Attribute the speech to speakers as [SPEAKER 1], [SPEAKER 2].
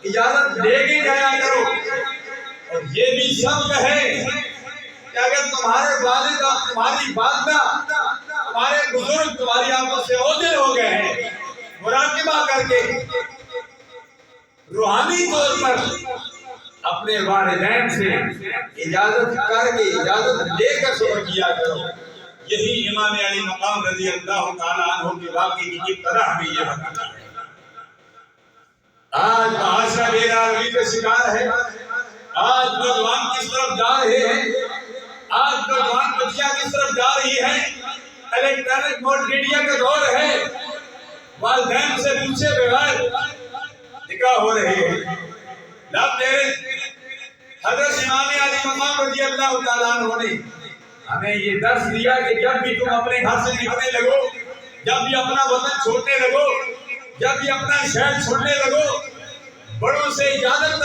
[SPEAKER 1] اجازت لے کے جایا کرو، اور یہ بھی سب ہے کہ اگر تمہارے والد اور تمہاری والدہ، تمہارے بزرگ تمہاری آنکھوں سے اوجھل ہو گئے ہیں، مراقبہ کر کے روحانی طور پر اپنے والدین سے اجازت کر کے، اجازت لے کر سفر کیا کرو۔ یہی امام علی مقام رضی اللہ تعالیٰ عنہ کے واقعے کی ابتدا ہمیں یہ بتاتا ہے۔ آج معاشرہ بے روی کا شکار ہے، آج نوجوان کس طرف جا رہے ہیں، آج نوجوان بچیاں کس طرف جا رہی ہیں، الیکٹرانک میڈیا کا دور ہے، والدین سے پوچھے بغیر نکاح ہو رہے ہیں۔ لب میرے حضرت امام علی مقام رضی اللہ تعالیٰ عنہ نے ہمیں یہ درس دیا کہ جب بھی تم اپنے گھر سے نکلنے لگو، جب بھی اپنا وطن چھوڑنے لگو، جب بھی اپنا شہر چھوڑنے لگو، بڑوں سے اجازت